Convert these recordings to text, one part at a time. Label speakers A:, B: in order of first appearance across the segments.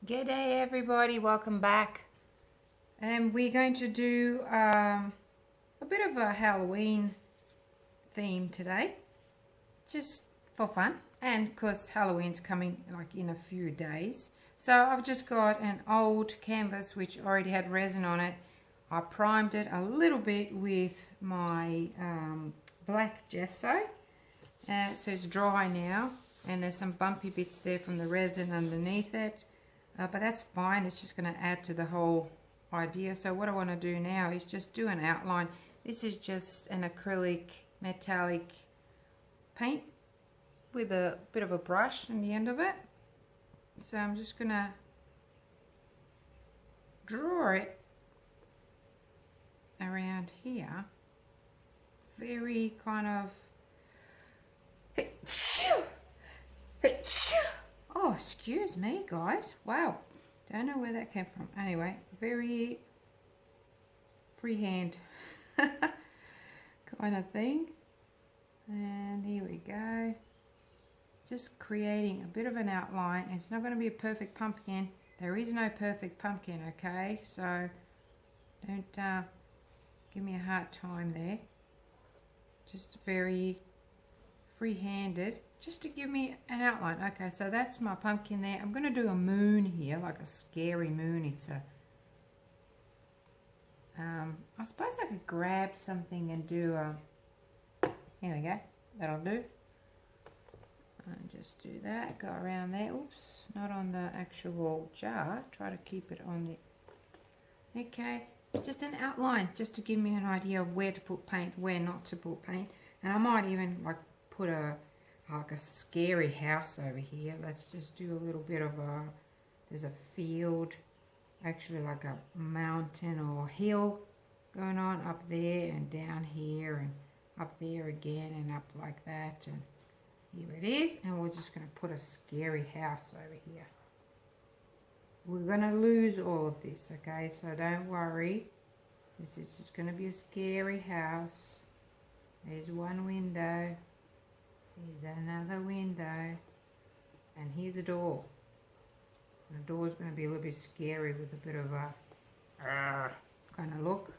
A: G'day everybody, welcome back. And we're going to do a bit of a Halloween theme today, just for fun, and because Halloween's coming like in a few days. So I've just got an old canvas which already had resin on it. I primed it a little bit with my black gesso, so it's dry now, and there's some bumpy bits there from the resin underneath it. But that's fine, it's just going to add to the whole idea. So what I want to do now is just do an outline. This is just an acrylic metallic paint with a bit of a brush on the end of it. So I'm just going to draw it around here. Very kind of... Oh, excuse me, guys. Wow. Don't know where that came from. Anyway, very freehand kind of thing. And here we go. Just creating a bit of an outline. It's not going to be a perfect pumpkin. There is no perfect pumpkin, okay? So don't give me a hard time there. Just very free-handed, just to give me an outline. Okay, so that's my pumpkin there. I'm going to do a moon here, like a scary moon. It's a I suppose I could grab something and do a, here we go, that'll do. And just do that, go around there. Oops, not on the actual jar. Try to keep it on the, okay, just an outline, just to give me an idea of where to put paint, where not to put paint. And I might even like put a like a scary house over here. Let's just do a little bit of a, there's a field, actually like a mountain or hill going on up there and down here and up there again and up like that, and here it is. And we're just going to put a scary house over here. We're going to lose all of this, okay, so don't worry. This is just going to be a scary house. There's one window. Here's another window, and here's a door. And the door's going to be a little bit scary with a bit of a kind of look.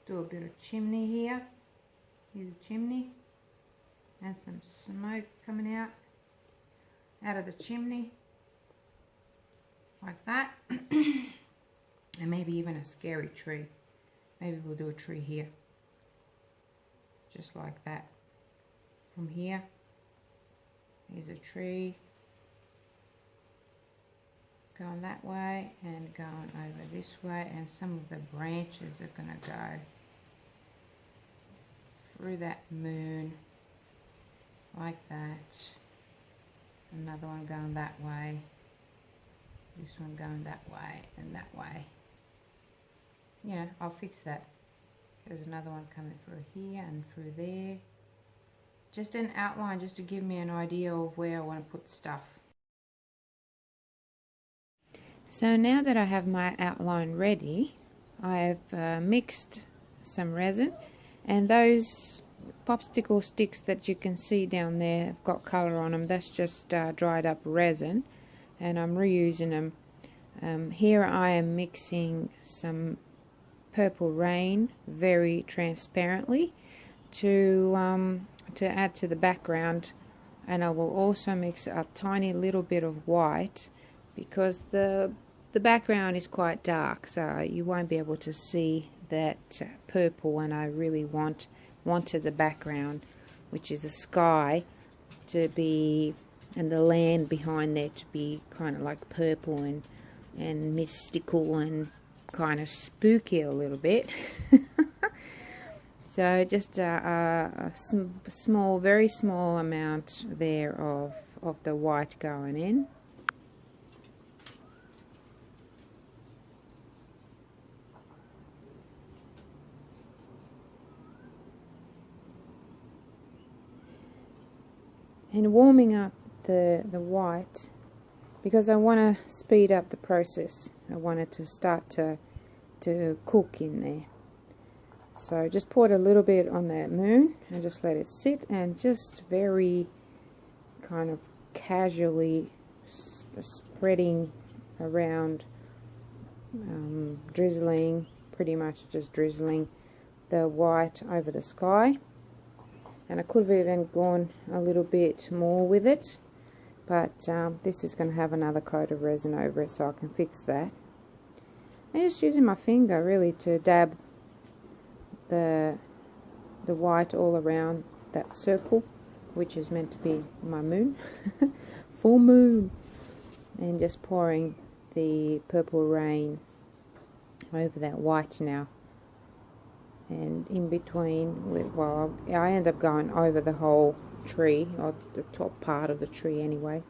A: Do a bit of chimney here. Here's a chimney, and some smoke coming out of the chimney, like that. And maybe even a scary tree. Maybe we'll do a tree here, just like that. From here, here's a tree going that way and going over this way, and some of the branches are going to go through that moon like that. Another one going that way, this one going that way and that way. Yeah, I'll fix that. There's another one coming through here and through there. Just an outline, just to give me an idea of where I want to put stuff. So now that I have my outline ready, I have mixed some resin, and those popsicle sticks that you can see down there have got colour on them. That's just dried up resin, and I'm reusing them. Here I am mixing some purple rain very transparently to add to the background, and I will also mix a tiny little bit of white because the background is quite dark, so you won't be able to see that purple, and I really wanted the background, which is the sky, to be, and the land behind there to be kind of like purple and mystical and kind of spooky a little bit. So just a small, very small amount there of the white going in. And warming up the white, because I want to speed up the process. I want it to start to cook in there. So just poured a little bit on that moon and just let it sit, and just very kind of casually spreading around, drizzling, pretty much just drizzling the white over the sky. And I could have even gone a little bit more with it, but this is going to have another coat of resin over it, so I can fix that. I'm just using my finger really to dab the white all around that circle, which is meant to be my moon, full moon, and just pouring the purple rain over that white now. And in between, well, I end up going over the whole tree, or the top part of the tree anyway,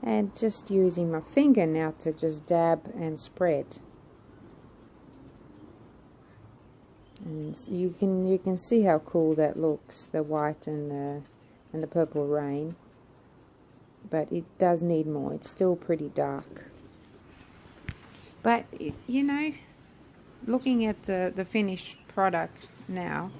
A: and just using my finger now to just dab and spread. And you can see how cool that looks, the white and the purple rain. But it does need more. It's still pretty dark. But you know, looking at the finished product now,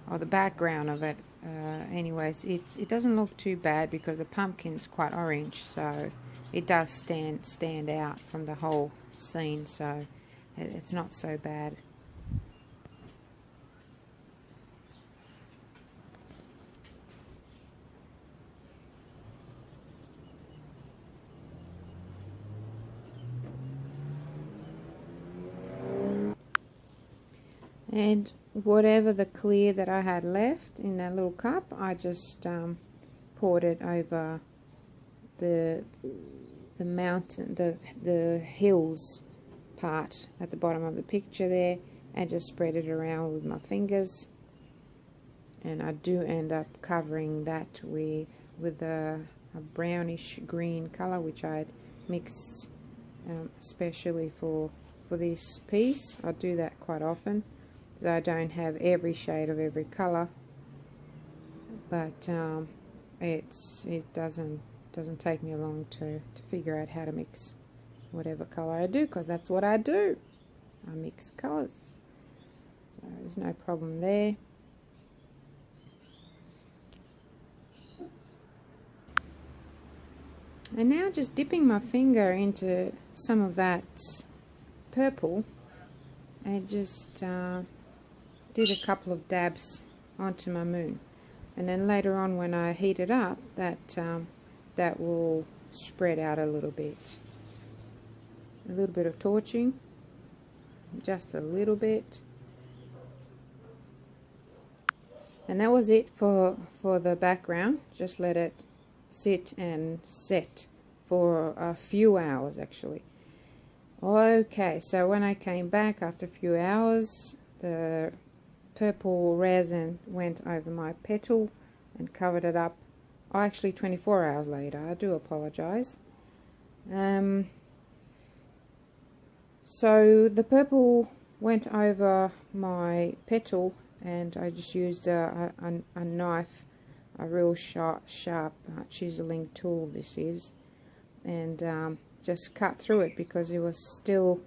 A: or the background of it, anyways, it doesn't look too bad because the pumpkin's quite orange, so it does stand out from the whole scene. So it's not so bad. And whatever the clear that I had left in that little cup, I just poured it over the mountain, the hills part at the bottom of the picture there, and just spread it around with my fingers. And I do end up covering that with a brownish green color, which I had mixed especially for this piece. I do that quite often. So I don't have every shade of every color, but it doesn't take me long to figure out how to mix whatever color I do, because that's what I do. I mix colors, so there's no problem there. And now just dipping my finger into some of that purple, and just did a couple of dabs onto my moon, and then later on when I heat it up, that will spread out a little bit of torching, just a little bit, and that was it for the background. Just let it sit and set for a few hours actually. Okay, so when I came back after a few hours, the purple resin went over my petal and covered it up. Oh, actually 24 hours later, I do apologize. So the purple went over my petal, and I just used a knife, a real sharp chiseling tool this is, and just cut through it because it was still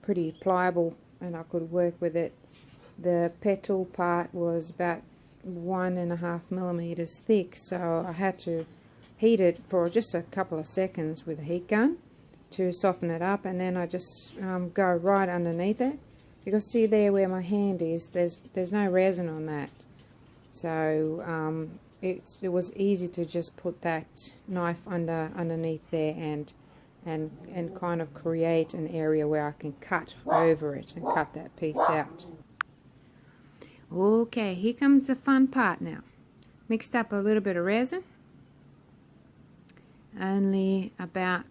A: pretty pliable and I could work with it. The petal part was about 1.5 millimeters thick, so I had to heat it for just a couple of seconds with a heat gun to soften it up, and then I just go right underneath it. You can see there where my hand is, there's no resin on that, so it was easy to just put that knife underneath there and kind of create an area where I can cut over it and cut that piece out. Okay, here comes the fun part now. Mixed up a little bit of resin, only about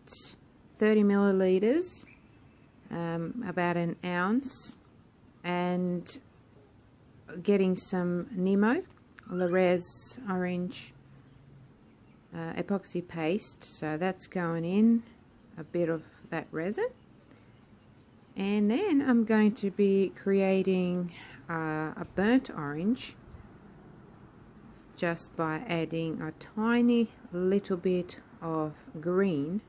A: 30 milliliters, about an ounce, and getting some Nemo, Le'Rez orange epoxy paste. So that's going in, a bit of that resin, and then I'm going to be creating a burnt orange just by adding a tiny little bit of green,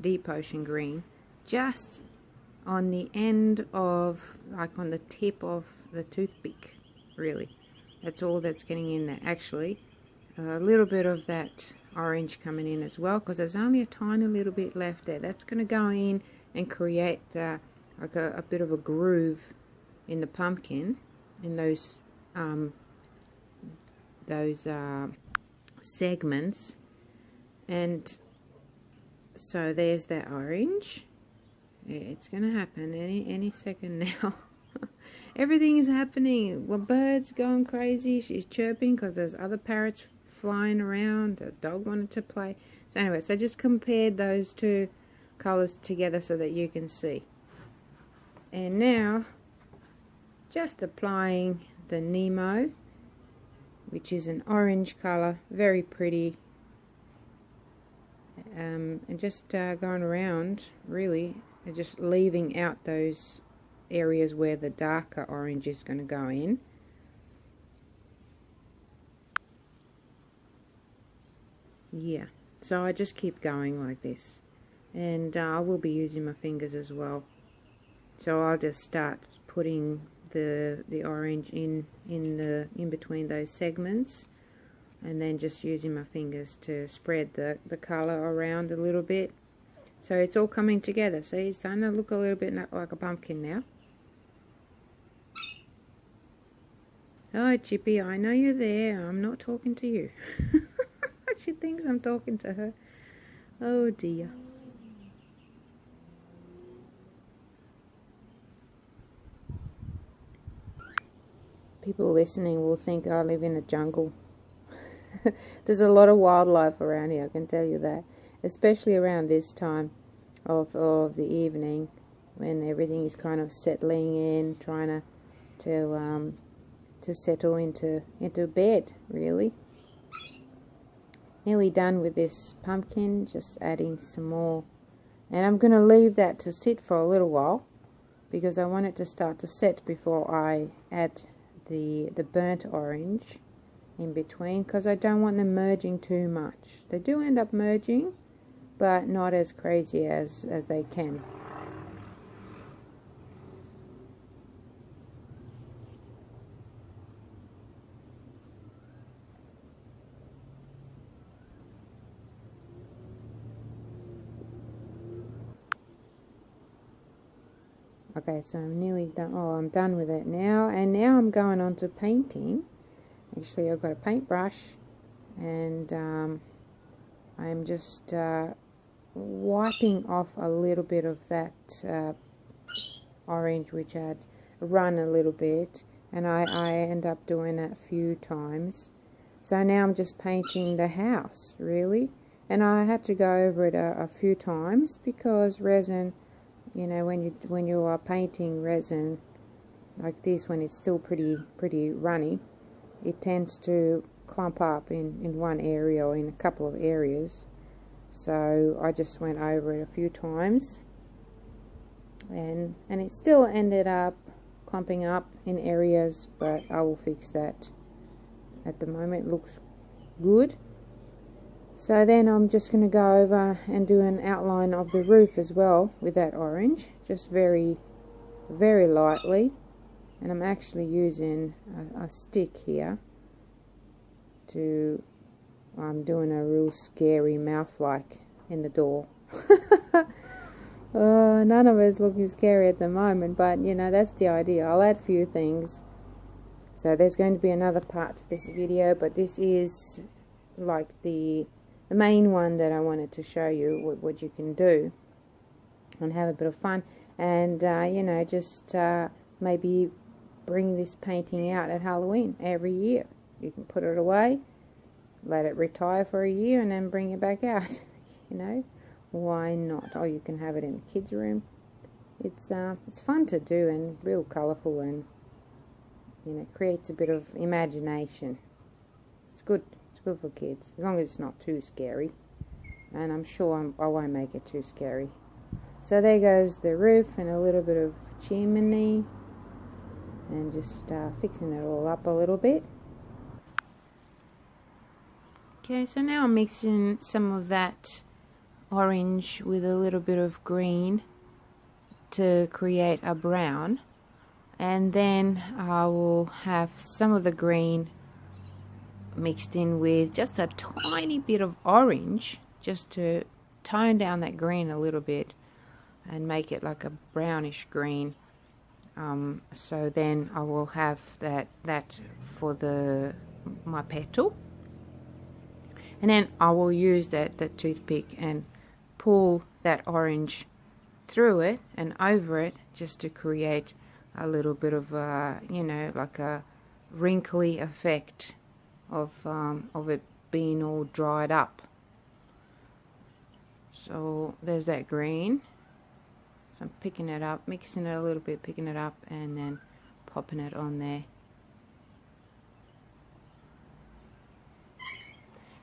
A: deep ocean green, just on the end of, like on the tip of the toothpick, really. That's all that's getting in there. Actually, a little bit of that orange coming in as well, because there's only a tiny little bit left there. That's going to go in and create like a bit of a groove in the pumpkin, in those segments. And so there's that orange. It's gonna happen any second now. Everything is happening. Well, bird's going crazy. She's chirping because there's other parrots flying around. The dog wanted to play. So anyway, so I just compared those two colors together so that you can see. And now, just applying the Nemo, which is an orange color, very pretty. And just going around, really, and just leaving out those areas where the darker orange is going to go in. Yeah, so I just keep going like this, and I will be using my fingers as well. So I'll just start putting the orange in between those segments, and then just using my fingers to spread the color around a little bit. So it's all coming together. See, it's starting to look a little bit like a pumpkin now. Oh, Chippy, I know you're there. I'm not talking to you. She thinks I'm talking to her. Oh dear. People listening will think I live in a jungle. There's a lot of wildlife around here, I can tell you that. Especially around this time of the evening, when everything is kind of settling in, trying to settle into bed, really. Nearly done with this pumpkin, just adding some more. And I'm going to leave that to sit for a little while, because I want it to start to set before I add the burnt orange in between, because I don't want them merging too much. They do end up merging, but not as crazy as they can. Okay, so I'm nearly done. Oh, I'm done with it now. And now I'm going on to painting. Actually, I've got a paintbrush, and I'm just wiping off a little bit of that orange, which had run a little bit, and I end up doing it a few times. So now I'm just painting the house, really. And I had to go over it a few times, because resin, you know, when you are painting resin like this, when it's still pretty runny, it tends to clump up in one area or in a couple of areas. So I just went over it a few times, and it still ended up clumping up in areas, but I will fix that. At the moment it looks good. So then I'm just going to go over and do an outline of the roof as well with that orange, just very, very lightly. And I'm actually using a stick here I'm doing a real scary mouth like in the door. None of us looking scary at the moment, but you know, that's the idea. I'll add a few things. So there's going to be another part to this video, but this is like the main one that I wanted to show you what you can do and have a bit of fun, and you know, just maybe bring this painting out at Halloween every year. You can put it away, let it retire for a year, and then bring it back out. You know, why not? Or you can have it in the kids' room. It's fun to do, and real colourful, and you know, creates a bit of imagination. It's good. It's good for kids, as long as it's not too scary. And I'm sure I won't make it too scary. So there goes the roof and a little bit of chimney, and just fixing it all up a little bit. Okay, so now I'm mixing some of that orange with a little bit of green to create a brown, and then I will have some of the green mixed in with just a tiny bit of orange, just to tone down that green a little bit. and make it like a brownish green. So then I will have that for my petal, and then I will use that toothpick and pull that orange through it and over it, just to create a little bit of a, you know, like a wrinkly effect of it being all dried up. So there's that green. So I'm picking it up, mixing it a little bit, picking it up, and then popping it on there.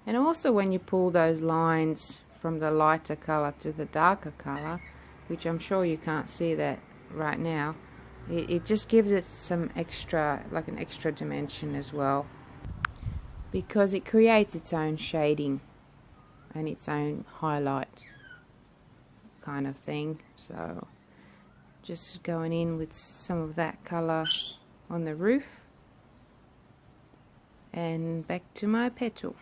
A: And also when you pull those lines from the lighter color to the darker color, which I'm sure you can't see that right now, it just gives it some extra, like an extra dimension as well, because it creates its own shading and its own highlight kind of thing. So just going in with some of that color on the roof, and back to my petal.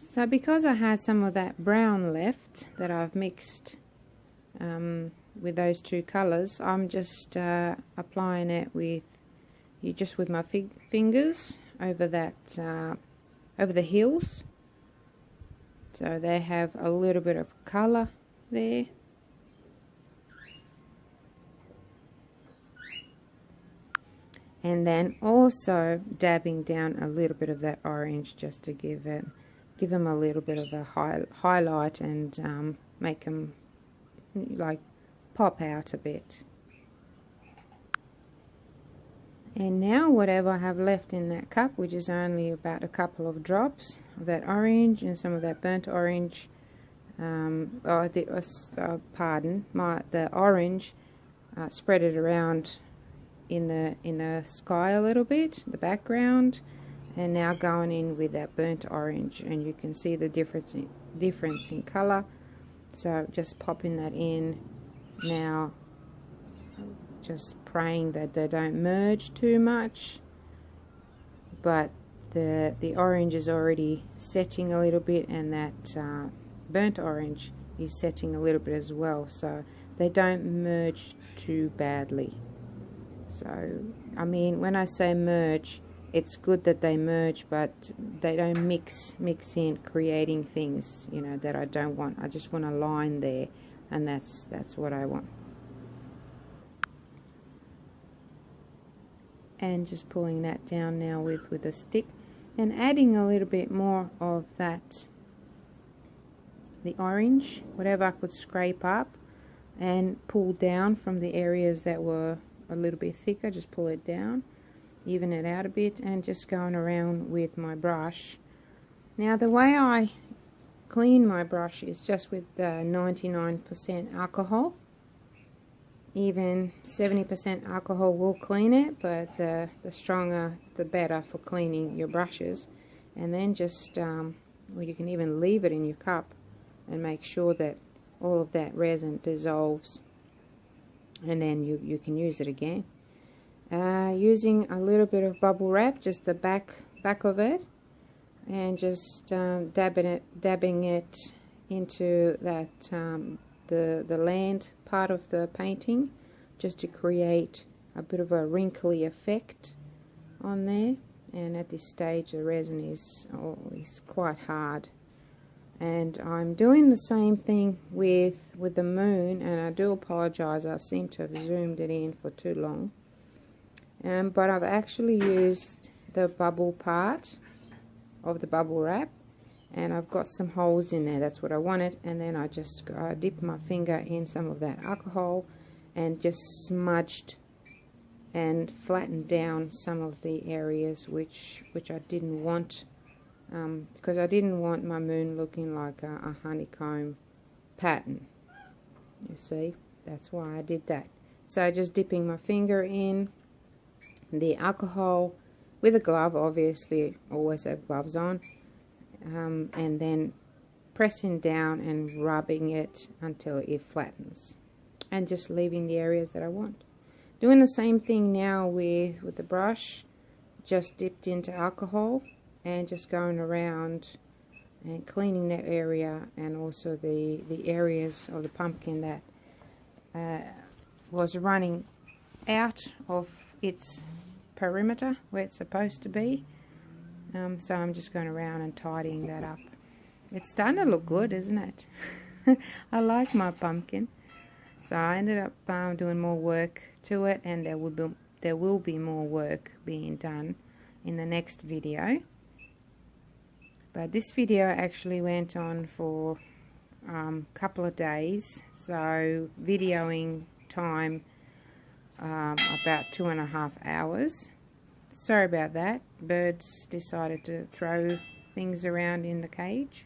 A: So because I had some of that brown left that I've mixed with those two colors, I'm just applying it with my fingers over that over the heels, so they have a little bit of color there. And then also dabbing down a little bit of that orange, just to give them a little bit of a highlight and make them like pop out a bit. And now whatever I have left in that cup, which is only about a couple of drops of that orange and some of that burnt orange, the orange, spread it around in the sky a little bit, the background, and now going in with that burnt orange, and you can see the difference in color. So just popping that in now, just praying that they don't merge too much, but the orange is already setting a little bit, and that burnt orange is setting a little bit as well, so they don't merge too badly. So I mean, when I say merge, it's good that they merge, but they don't mix in, creating things, you know, that I don't want. I just want a line there, and that's what I want. And just pulling that down now with a stick, and adding a little bit more of that, the orange, whatever I could scrape up and pull down from the areas that were a little bit thicker. Just pull it down, even it out a bit, and just going around with my brush. Now the way I clean my brush is just with 99% alcohol. Even 70% alcohol will clean it, but the stronger the better for cleaning your brushes. And then just, well, you can even leave it in your cup and make sure that all of that resin dissolves, and then you can use it again. Using a little bit of bubble wrap, just the back of it, and just dabbing it into that the land part of the painting, just to create a bit of a wrinkly effect on there. And at this stage the resin is quite hard, and I'm doing the same thing with the moon, and I do apologize, I seem to have zoomed it in for too long. But I've actually used the bubble part of the bubble wrap, and I've got some holes in there. That's what I wanted. And then I just dipped my finger in some of that alcohol and just smudged and flattened down some of the areas which I didn't want, because I didn't want my moon looking like a honeycomb pattern. You see, that's why I did that. So just dipping my finger in the alcohol with a glove, obviously always have gloves on, and then pressing down and rubbing it until it flattens, and just leaving the areas that I want. Doing the same thing now with the brush, just dipped into alcohol and just going around and cleaning that area, and also the areas of the pumpkin that was running out of its perimeter where it's supposed to be. So I'm just going around and tidying that up. It's starting to look good, isn't it? I like my pumpkin. So I ended up doing more work to it, and there will be more work being done in the next video. But this video actually went on for a couple of days, so videoing time about 2.5 hours. Sorry about that. Birds decided to throw things around in the cage.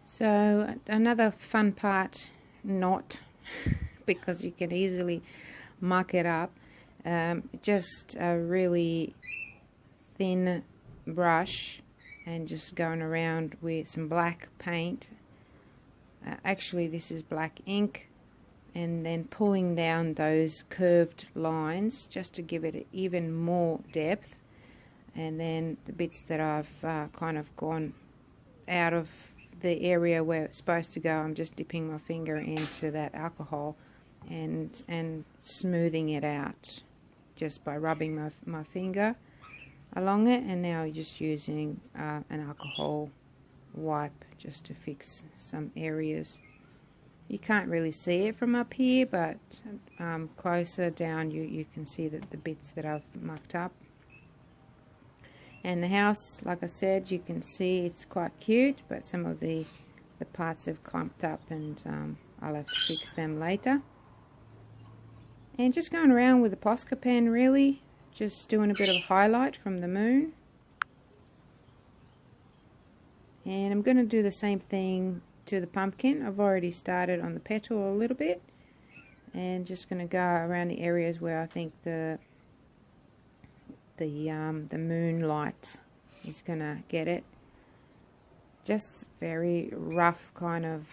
A: So another fun part, not because you can easily muck it up, just a really thin brush and just going around with some black paint. Actually this is black ink, and then pulling down those curved lines just to give it even more depth. And then the bits that I've kind of gone out of the area where it's supposed to go, I'm just dipping my finger into that alcohol and smoothing it out just by rubbing my finger along it. And now just using an alcohol wipe just to fix some areas. You can't really see it from up here, but closer down you can see that the bits that I've mucked up. And the house, like I said, you can see it's quite cute, but some of the parts have clumped up, and I'll have to fix them later. And just going around with a Posca pen, really, just doing a bit of highlight from the moon. And I'm going to do the same thing to the pumpkin. I've already started on the petal a little bit, and just going to go around the areas where I think the moonlight is going to get it. Just very rough kind of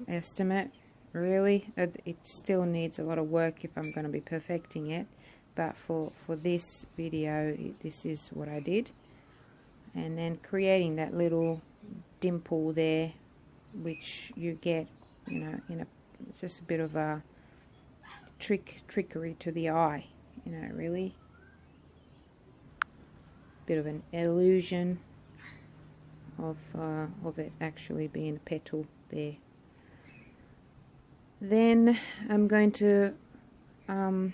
A: estimate, really. It still needs a lot of work if I'm going to be perfecting it, but for this video this is what I did. And then creating that little dimple there, which you get, you know, it's just a bit of a trickery to the eye, you know, really. Bit of an illusion of it actually being a petal there. Then I'm going to go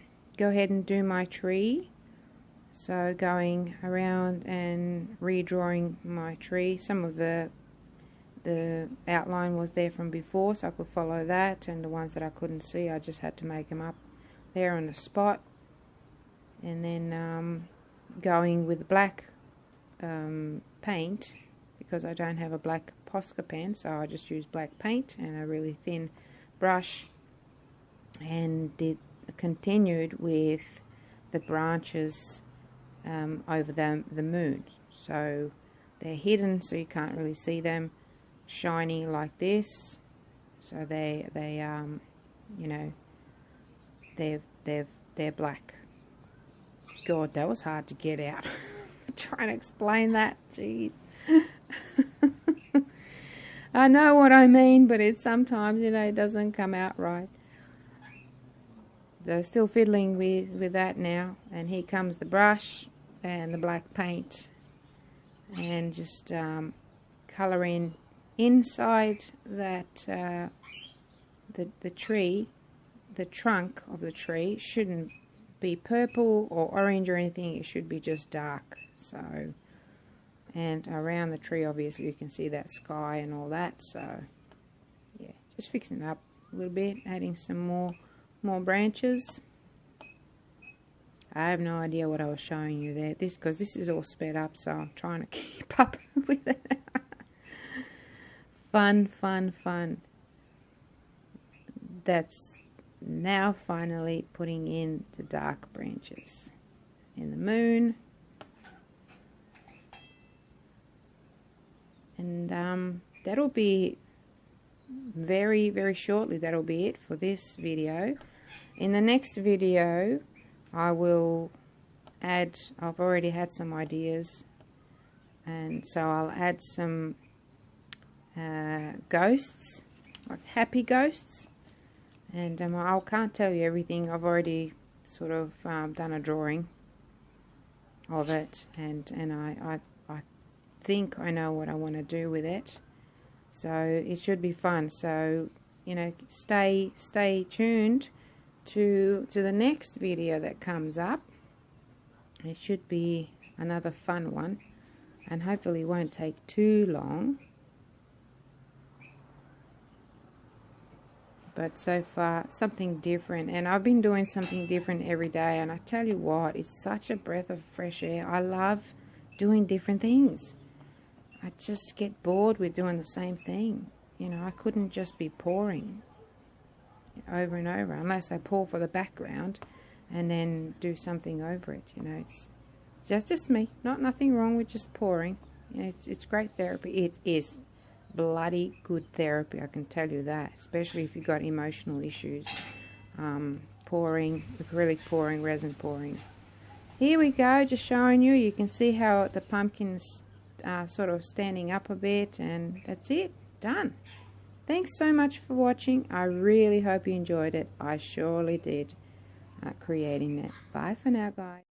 A: ahead and do my tree. So going around and redrawing my tree. Some of the outline was there from before, so I could follow that, and the ones that I couldn't see, I just had to make them up there on the spot. And then going with black paint, because I don't have a black Posca pen, so I just use black paint and a really thin brush, and continued with the branches over the moon. So they're hidden, so you can't really see them, shiny like this. So they you know, they're black. God, that was hard to get out. Trying to explain that, jeez. I know what I mean, but it's sometimes, you know, it doesn't come out right. So still fiddling with that now, and here comes the brush and the black paint, and just colouring inside that the tree. The trunk of the tree shouldn't be purple or orange or anything, it should be just dark. So, and around the tree obviously you can see that sky and all that. So yeah, just fixing it up a little bit, adding some more branches. I have no idea what I was showing you there, because this is all sped up, so I'm trying to keep up with it. Fun. That's now finally putting in the dark branches in the moon. And that'll be very shortly. That'll be it for this video. In the next video I will add, I've already had some ideas, And so I'll add some ghosts, like happy ghosts. And I can't tell you everything. I've already sort of done a drawing of it, and I think I know what I want to do with it. So it should be fun. So, you know, stay tuned to the next video that comes up. It should be another fun one, and hopefully won't take too long. But so far, something different. And I've been doing something different every day. And I tell you what, it's such a breath of fresh air. I love doing different things. I just get bored with doing the same thing. You know, I couldn't just be pouring over and over. Unless I pour for the background and then do something over it. You know, it's just me. Nothing wrong with just pouring. You know, it's great therapy. It is bloody good therapy, I can tell you that, especially if you've got emotional issues. Pouring, acrylic pouring, resin pouring. Here we go, just showing you. You can see how the pumpkin's sort of standing up a bit, and that's it, done. Thanks so much for watching. I really hope you enjoyed it. I surely did, creating it. Bye for now, guys.